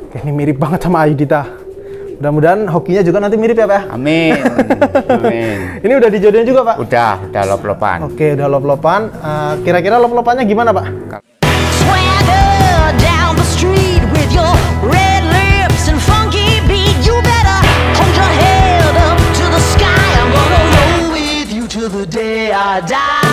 Ini mirip banget sama Ayudhita. Mudah-mudahan hokinya juga nanti mirip ya Pak ya? Amin. Amin. Ini udah dijodohin juga Pak? Udah lop-lopan. Oke, udah lop-lopan. Kira-kira lop-lopannya gimana Pak? Swagger down the street with your red lips and funky beat. You better hold your head up to the sky. I'm gonna roll with you till the day I die.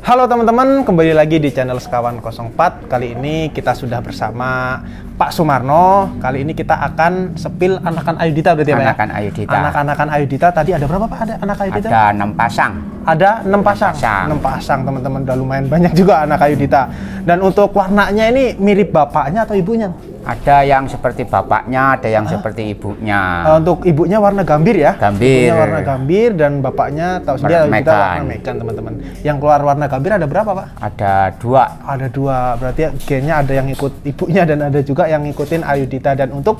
Halo teman-teman, kembali lagi di channel Sekawan 04. Kali ini kita sudah bersama Pak Sumarno. Kali ini kita akan sepil anakan Ayudhita berarti ya Pak? Anakan Ayudhita. Anak-anakan Ayudhita tadi ada berapa Pak? Ada anak Ayudhita? Ada 6 pasang. Ada 6 pasang. 6 pasang teman-teman, udah lumayan banyak juga anak Ayudhita. Dan untuk warnanya ini mirip bapaknya atau ibunya? Ada yang seperti bapaknya, ada yang seperti ibunya. Untuk ibunya warna gambir ya? Gambir. Ibunya warna gambir dan bapaknya tahu sendiri kita warna mekan teman-teman. Yang keluar warna gambir ada berapa Pak? Ada 2. Ada 2, berarti gennya ada yang ikut ibunya dan ada juga yang ngikutin Ayudhita. Dan untuk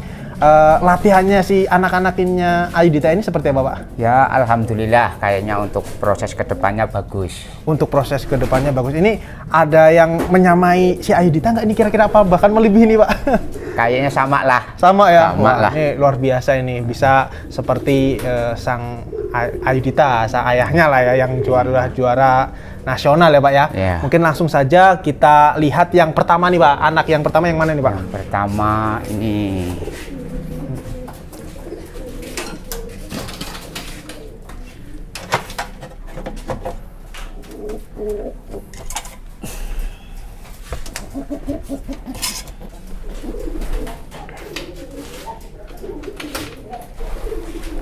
latihannya si anak-anaknya Ayudhita ini seperti apa Pak? Ya alhamdulillah kayaknya untuk proses kedepannya bagus. Untuk proses kedepannya bagus. Ini ada yang menyamai si Ayudhita nggak ini kira-kira apa? Bahkan melebihi nih Pak? Kayaknya sama lah. Sama ya? Sama lah. Ini luar biasa ini. Bisa seperti sang Ayudhita, sang ayahnya lah ya yang juara nasional ya Pak ya? Yeah. Mungkin langsung saja kita lihat yang pertama nih Pak. Anak yang pertama yang mana nih Pak? Yang pertama ini.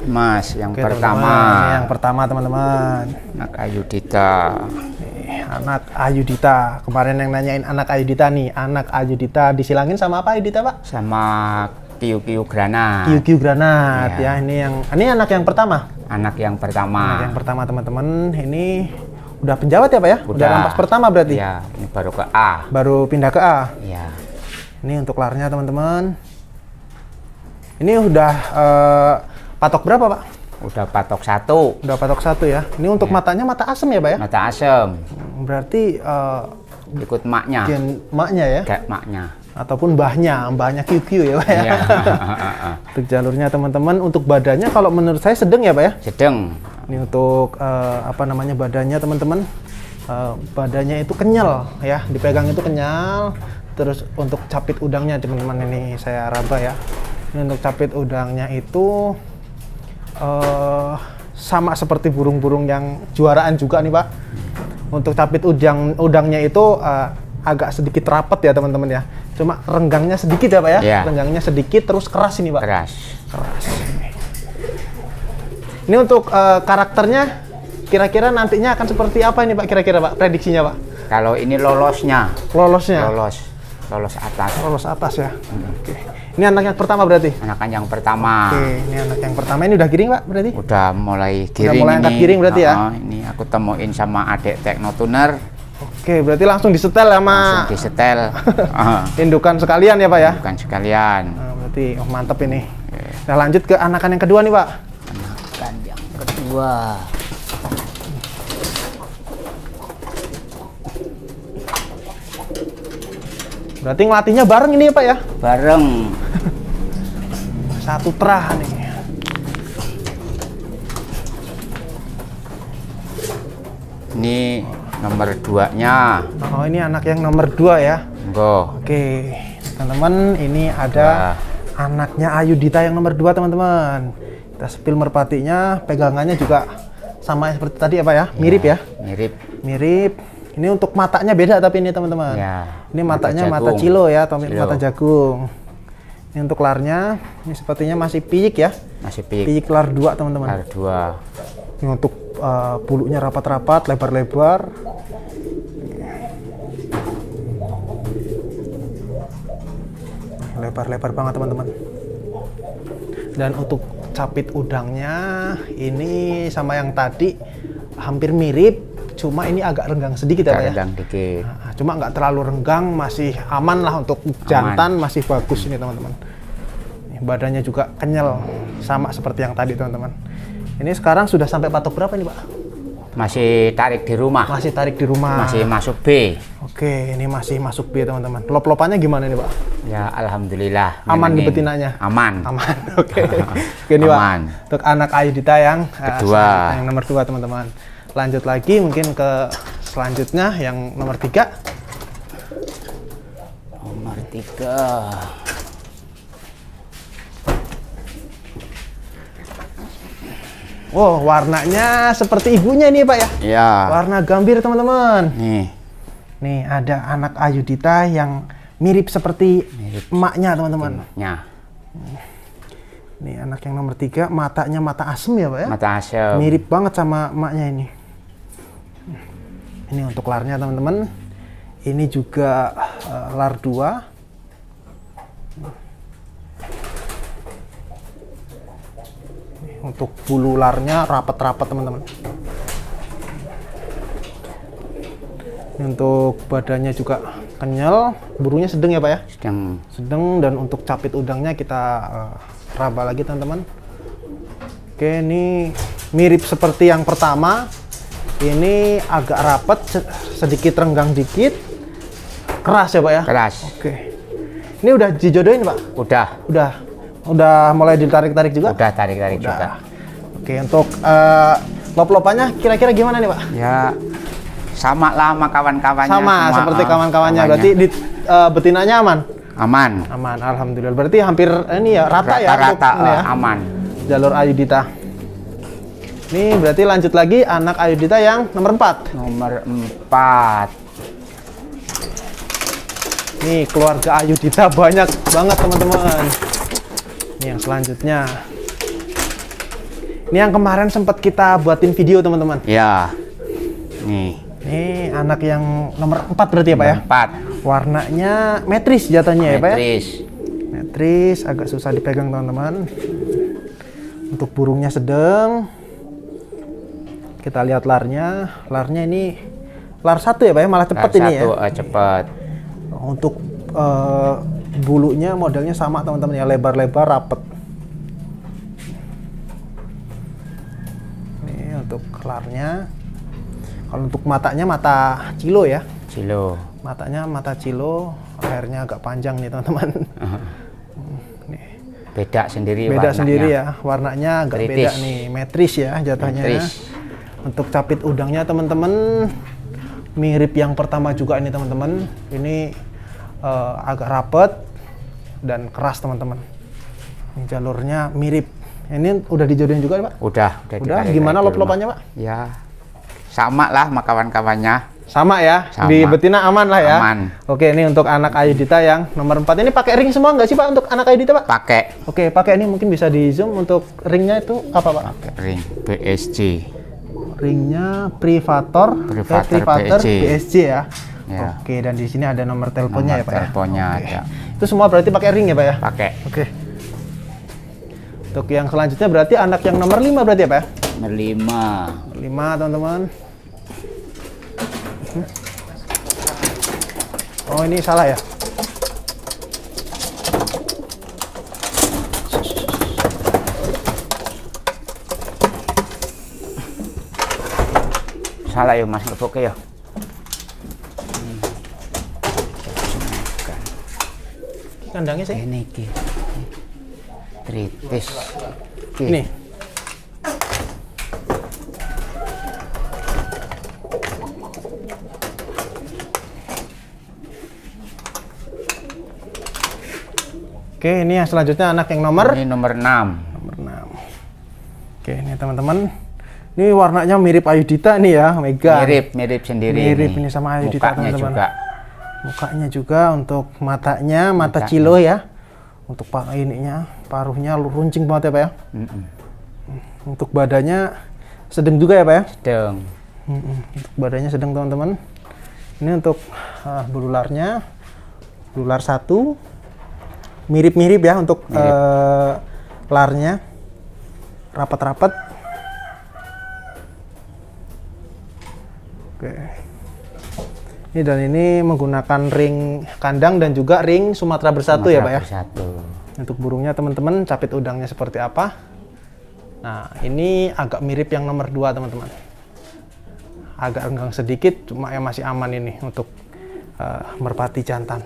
Mas, yang pertama. Yang pertama teman-teman. Anak Ayudhita. Anak Ayudhita. Kemarin yang nanyain anak Ayudhita nih. Anak Ayudhita disilangin sama apa Ayudhita Pak? Sama Kiu-Kiu Granat. Kiu-Kiu Granat ya. Ini anak yang pertama. Anak yang pertama. Anak yang pertama teman-teman. Ini udah penjawat ya Pak ya? Udah rampas pertama berarti? Ya, ini baru ke A. Baru pindah ke A? Iya. Ini untuk larnya teman-teman. Ini udah patok berapa Pak? Udah patok 1. Udah patok 1 ya. Ini untuk matanya mata asem ya Pak ya? Mata asem. Berarti ikut maknya. Gen maknya ya? Kayak maknya. Ataupun mbahnya QQ ya Pak ya? Iya. Untuk jalurnya teman-teman, untuk badannya kalau menurut saya sedang ya Pak ya? Sedang. Ini untuk apa namanya badannya teman-teman. Badannya itu kenyal ya, dipegang itu kenyal. Terus untuk capit udangnya teman-teman ini saya raba ya. Ini untuk capit udangnya itu sama seperti burung-burung yang juaraan juga nih Pak. Untuk capit udangnya itu agak sedikit rapat ya teman-teman ya. Cuma renggangnya sedikit ya Pak ya. Yeah. Renggangnya sedikit terus keras ini Pak. Keras. Ini untuk karakternya kira-kira nantinya akan seperti apa ini Pak kira-kira Pak prediksinya Pak? Kalau ini lolosnya. Lolosnya? Lolos atas. Lolos atas ya. Oke. Ini anak yang pertama berarti? Anak yang pertama. Oke, ini anak yang pertama. Ini udah giring Pak berarti? Udah mulai giring. Udah mulai angkat giring berarti ya? Ini aku temuin sama adik Teknotuner. Oke, berarti langsung disetel sama... Langsung disetel. Indukan sekalian ya Pak ya? Bukan sekalian. Nah, berarti Berarti mantep ini. Nah, lanjut ke anakan yang kedua nih, Pak. Anakan yang kedua. Berarti ngelatihnya bareng ini ya, Pak ya? Bareng. Satu terah nih. Ini nomor 2-nya. Oh, ini anak yang nomor 2 ya. Monggo. Oke, teman-teman, ini ada anaknya Ayudita yang nomor 2, teman-teman. Kita sepil merpatinya, pegangannya juga sama seperti tadi ya, Pak ya? Mirip ya? Mirip. Mirip. Ini untuk matanya beda tapi ini, teman-teman. Ya, Ini matanya mata jagung. cilo ya, atau Cilo. mata jagung. Ini untuk larnya, ini sepertinya masih piyik ya. Masih piyik. Piyik lar 2, teman-teman. Lar 2. Ini untuk bulunya rapat-rapat, lebar-lebar. Lebar-lebar banget, teman-teman. Dan untuk capit udangnya ini sama yang tadi hampir mirip, cuma ini agak renggang sedikit ya, Pak ya. Renggang dikit. Nah, cuma nggak terlalu renggang, masih aman lah untuk jantan, masih bagus ini, teman-teman. Badannya juga kenyal, sama seperti yang tadi, teman-teman. Ini sekarang sudah sampai patok berapa nih, Pak? Masih tarik di rumah. Masih tarik di rumah. Masih masuk B. Oke, ini masih masuk B, teman-teman. Lop-lopannya gimana nih, Pak? Ya, alhamdulillah. Aman di Menengin. betinanya? Aman. Aman, oke. Oke, ini Pak, Aman. untuk anak Ayudita yang Kedua. selanjutnya, yang nomor 2, teman-teman. Lanjut lagi mungkin ke selanjutnya yang nomor 3. Nomor 3. Wow, warnanya seperti ibunya nih, Pak ya? Ya. Warna gambir, teman-teman. Nih. Nih, ada anak Ayudita yang mirip seperti emaknya, teman-teman. Ya. Nih, anak yang nomor 3, matanya mata asem ya, Pak ya? Mata asem. Mirip banget sama emaknya ini. Ini untuk larnya, teman-teman. Ini juga lar 2. Untuk bulu larnya rapat-rapat, teman-teman. Untuk badannya juga kenyal, burunya sedang ya, Pak ya? Sedang. Sedang, dan untuk capit udangnya kita raba lagi, teman-teman. Oke, ini mirip seperti yang pertama. Ini agak rapat, sedikit renggang dikit. Keras ya, Pak ya? Keras. Oke. Ini udah dijodohin, Pak? Udah. Udah mulai ditarik-tarik juga? Udah tarik-tarik juga. Oke, untuk lop-lopannya kira-kira gimana nih, Pak? Ya, sama lah sama kawan-kawannya. Sama semua, seperti kawan-kawannya. Berarti di, betinanya aman? aman. Aman, alhamdulillah. Berarti hampir ini ya rata ya? Rata-rata untuk ini ya, aman. jalur Ayudita. Ini berarti lanjut lagi anak Ayudita yang nomor 4. Nomor 4. Nih, keluarga Ayudita banyak banget, teman-teman. Ini yang selanjutnya. Ini yang kemarin sempat kita buatin video, teman-teman. Ya. Nih. Ini anak yang nomor 4 berarti ya, Pak ya? 4. Warnanya metris jatuhnya ya, Pak ya? Metris. Metris, agak susah dipegang, teman-teman. Untuk burungnya sedang. Kita lihat larnya. Larnya ini lar 1 ya, Pak ya? Malah cepet ini ya? Cepet. Untuk bulunya modelnya sama, teman-teman ya, lebar-lebar, rapet. Ini untuk larnya. Kalau untuk matanya mata cilo ya. Cilo. Matanya mata cilo, lehernya agak panjang nih, teman-teman. Nih. Beda sendiri Beda warnanya. sendiri ya, warnanya agak Kritis. beda nih, metris ya jatuhnya. Metris. Untuk capit udangnya, teman-teman, mirip yang pertama juga ini, teman-teman. Ini agak rapet dan keras, teman-teman. Ini jalurnya mirip. Ini udah dijodohin juga, Pak? Udah Udah. ditarik Gimana dari lop-lopannya, rumah. Pak? Ya. Sama lah sama kawan-kawannya. Sama ya, Sama. di betina aman lah ya. Aman. Oke, ini untuk anak Ayudita yang nomor 4. Ini pakai ring semua nggak sih, Pak, untuk anak Ayudita, Pak? Pakai Oke, pakai. Ini mungkin bisa di zoom. Untuk ringnya itu apa, Pak? ring BSG. Ringnya Privator Privator BSG ya. Ya. Oke, dan di sini ada nomor teleponnya ya, Pak Teleponnya ya. Oke. ada. Itu semua berarti pakai ring ya, Pak ya? Pakai. Oke. Untuk yang selanjutnya berarti anak yang nomor 5 berarti ya, Pak ya? Nomor 5. 5, teman-teman. Oh, ini salah ya? masalah ya Mas, ngebok ya. Kandangnya sih. Ini iki. Tritis. Ini. Oke, ini yang selanjutnya anak yang nomor Ini nomor 6. nomor 6. Oke, ini teman-teman. Ini warnanya mirip Ayudhita nih ya, Mega. Mirip sendiri. Mirip ini sama Ayudhita, Mukanya teman-teman. juga. Mukanya juga, untuk matanya, mata cilo ya. Untuk ininya, paruhnya runcing banget ya Pak ya. Untuk badannya sedang juga ya Pak ya. Sedang. Untuk badannya sedang teman-teman. Ini untuk belularnya, belular 1. Mirip-mirip ya untuk larnya, rapat-rapat. Oke. Ini dan ini menggunakan ring kandang dan juga ring Sumatera bersatu ya Pak ya. Bersatu. Untuk burungnya teman-teman, capit udangnya seperti apa? Nah, ini agak mirip yang nomor 2 teman-teman. Agak renggang sedikit, cuma ya masih aman ini untuk merpati jantan.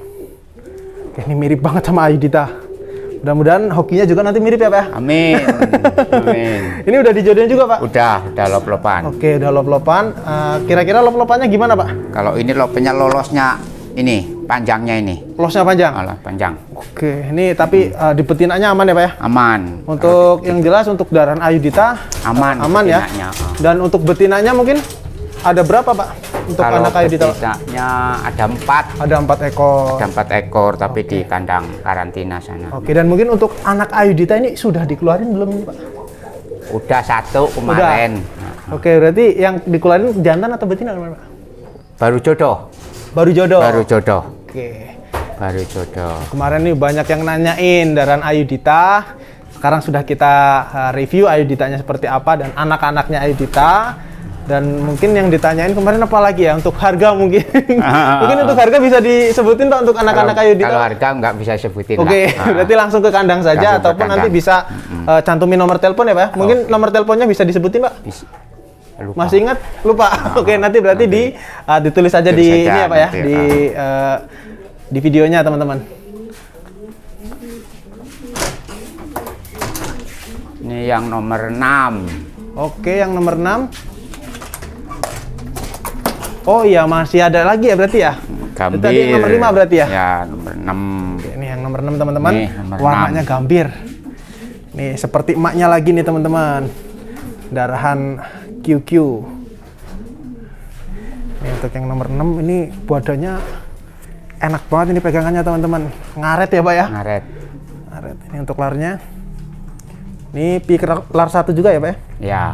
Oke, ini mirip banget sama Ayudhita. Mudah-mudahan hokinya juga nanti mirip ya Pak ya? Amin. Amin. Ini udah dijodohin juga Pak? Udah lop-lopan. Oke, udah lop-lopan. Kira-kira lop-lopannya gimana Pak? Kalau ini lopennya lolosnya ini, panjangnya ini. Losnya panjang? Alah, panjang. Oke, ini tapi di betinanya aman ya Pak ya? Aman. Untuk yang jelas untuk daran Ayudhita Aman ya. betinanya. Dan untuk betinanya mungkin ada berapa Pak? Untuk Kalau anak Ayudhita? betinanya ada 4. Ada 4 ekor. Ada 4 ekor, tapi di kandang karantina sana. Oke, dan mungkin untuk anak Ayudhita ini sudah dikeluarin belum nih Pak? Udah 1 kemarin. Oke, berarti yang dikeluarin jantan atau betina Pak? Baru jodoh. Baru jodoh? Baru jodoh. Oke. Baru jodoh. Kemarin nih banyak yang nanyain daran Ayudhita. Sekarang sudah kita review Ayudhitanya seperti apa dan anak-anaknya Ayudhita. Dan mungkin yang ditanyain kemarin apa lagi ya, untuk harga mungkin. Mungkin untuk harga bisa disebutin Pak untuk anak-anak Ayudhita. Kalau harga nggak bisa sebutin. Oke, berarti langsung ke kandang saja Langsung ke ataupun kandang. nanti bisa cantumin nomor telepon ya Pak. Mungkin nomor teleponnya bisa disebutin Pak. Lupa. Masih ingat? Lupa. Oke, nanti berarti ditulis aja Tulis di aja ini ya Pak ya, nanti, di videonya teman-teman. Ini yang nomor 6. Oke, yang nomor 6. Oh iya, masih ada lagi ya berarti ya? Gambir. Tadi nomor 5 berarti ya? Ya, nomor 6. Oke, ini yang nomor 6 teman-teman. Nih, nomor Warnanya 6. gambir. Nih, seperti emaknya lagi nih teman-teman. Darahan QQ. Ini untuk yang nomor 6, ini badannya enak banget ini pegangannya teman-teman. Ngaret ya Pak ya? Ngaret. Ngaret. Ini untuk larnya. Ini pik lar 1 juga ya Pak ya? Ya.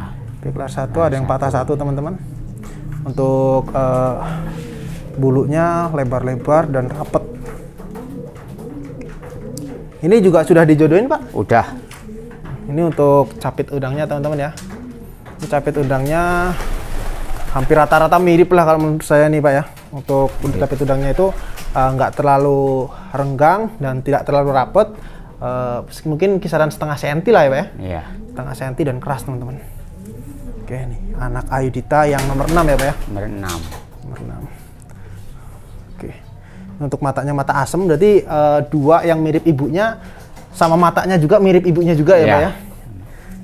Pik lar 1 ada yang patah 1 teman-teman. Untuk bulunya lebar-lebar dan rapet. Ini juga sudah dijodohin Pak? Udah. Ini untuk capit udangnya teman-teman ya. Ini capit udangnya hampir rata-rata mirip lah kalau menurut saya nih Pak ya. Untuk capit udangnya itu nggak terlalu renggang dan tidak terlalu rapet. Mungkin kisaran setengah senti lah ya Pak ya. Iya. Setengah senti dan keras teman-teman. Oke nih, anak Ayudhita yang nomor 6 ya Pak ya? Nomor 6. Nomor 6. Oke. Untuk matanya mata asem, berarti 2 yang mirip ibunya, sama matanya juga mirip ibunya juga ya Pak ya?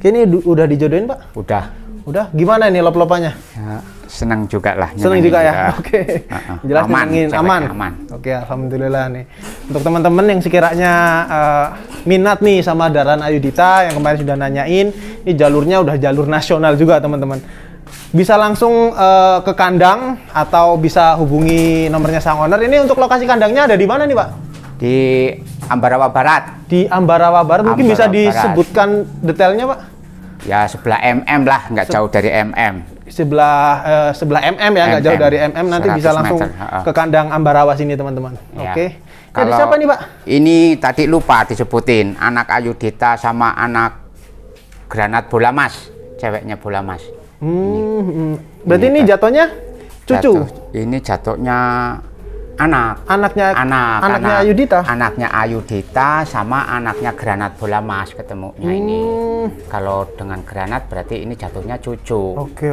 Oke, ini udah dijodohin Pak? Udah. Udah? Gimana ini lop-lopannya? Ya, senang juga lah. Senang juga ya? Oke. Jelas Aman, nyenengin, ceweknya aman? aman. Oke, alhamdulillah nih. Untuk teman-teman yang sekiranya minat nih sama daran Ayudhita yang kemarin sudah nanyain, ini jalurnya udah jalur nasional juga teman-teman. Bisa langsung ke kandang atau bisa hubungi nomornya sang owner. Ini untuk lokasi kandangnya ada di mana nih Pak? Di Ambarawa Barat. Di Ambarawa Barat, mungkin bisa Ambarawa Barat. disebutkan detailnya Pak? Ya sebelah MM lah, nggak jauh dari MM. Sebelah MM ya, nggak jauh dari MM. Nanti 100 bisa langsung meter, ke kandang Ambarawa sini teman-teman. Ya. Oke. Jadi Kalau siapa nih Pak? Ini tadi lupa disebutin, anak Ayudhita sama anak Granat Bola Mas, ceweknya Bola Mas. Berarti ini jatuhnya cucu? Ini jatuhnya anak. Anaknya Ayudhita? Anaknya Ayudhita sama anaknya Granat Bola Mas ketemunya ini. Kalau dengan Granat berarti ini jatuhnya cucu. Oke.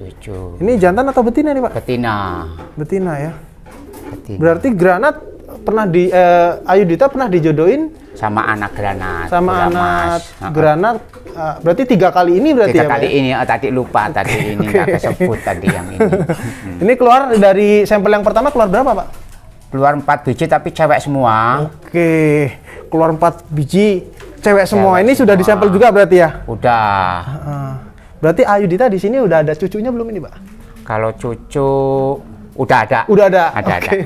Cucu. Ini jantan atau betina nih Pak? Betina. Betina ya. Betina. Berarti Granat pernah Ayudhita pernah dijodohin Sama anak granat. sama bola anak mas. Granat. Berarti 3 kali ini berarti Tiga ya Pak, kali ya? ini, tadi lupa tadi ini nggak kesebut tadi yang ini. Ini keluar dari sampel yang pertama keluar berapa Pak? Keluar 4 biji tapi cewek semua. Oke, keluar 4 biji cewek semua. Cewek Ini sudah semua. disampel juga berarti ya? Udah. Berarti Ayudhita di sini udah ada cucunya belum ini Pak? Kalau cucu udah ada. Udah ada. Ada. Oke.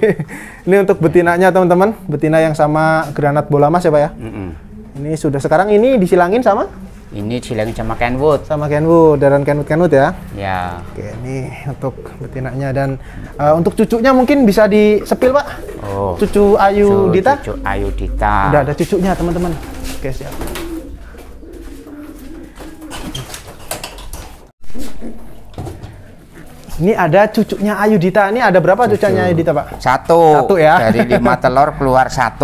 Ini untuk betinanya teman-teman, betina yang sama Granat bola mas ya Pak ya? Ini sudah sekarang ini disilangin sama Ini silangin sama Kenwood. Kenwood, daran Kenwood ya. Ya. Oke, ini untuk betinanya dan untuk cucunya mungkin bisa disepil Pak. Oh. Cucu Ayudhita. Cucu Ayudhita. Udah ada cucunya teman-teman. Oke siap. Ini ada cucunya Ayudhita. Ini ada berapa cucunya Ayudhita Pak? Satu ya. Dari 5 telur keluar 1.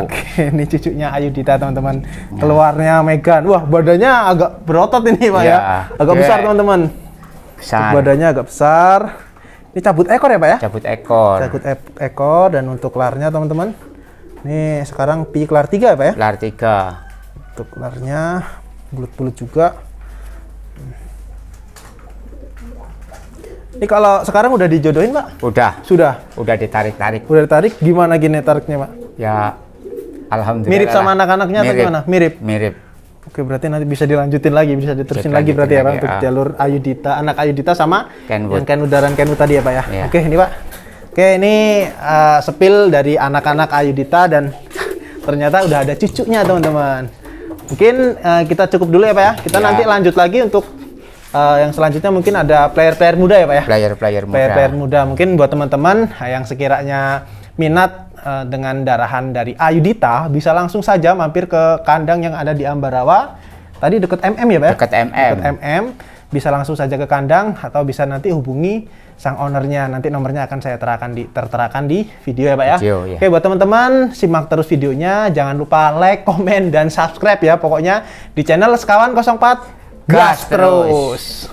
Oke, ini cucunya Ayudhita teman-teman. Keluarnya Megan. Wah, badannya agak berotot ini Pak ya. Ya, Agak besar teman-teman. Besar. Badannya agak besar. Ini cabut ekor ya Pak ya? Cabut ekor. Cabut ekor dan untuk kelarnya teman-teman. Ini sekarang pi kelar 3 ya Pak ya? Kelar 3. Untuk kelarnya bulut-bulut juga. Ini kalau sekarang udah dijodohin Pak? Udah. Sudah. Udah ditarik-tarik. Udah ditarik, gimana gini tariknya Pak? Ya, alhamdulillah. Mirip sama anak-anaknya atau gimana? Mirip. Mirip. Oke, berarti nanti bisa dilanjutin lagi, bisa diterusin Bisa lagi berarti ya Pak lagi, untuk ya. jalur Ayudhita, anak Ayudhita sama Kenwood. yang Kenwood tadi ya Pak ya. Ya. Oke, ini Pak. Oke, ini sepil dari anak-anak Ayudhita dan ternyata udah ada cucunya teman-teman. Mungkin kita cukup dulu ya Pak ya. Kita Ya. nanti lanjut lagi untuk yang selanjutnya mungkin ada player-player muda ya Pak ya. Player-player muda. Player muda mungkin buat teman-teman yang sekiranya minat dengan darahan dari Ayudhita bisa langsung saja mampir ke kandang yang ada di Ambarawa. Tadi deket MM ya Pak ya? Dekat MM. Deket MM. Bisa langsung saja ke kandang atau bisa nanti hubungi sang ownernya. Nanti nomornya akan saya terterakan di video ya Pak ya. Video, ya. Oke, buat teman-teman simak terus videonya. Jangan lupa like, komen, dan subscribe ya. Pokoknya di channel Sekawan 04 gas terus.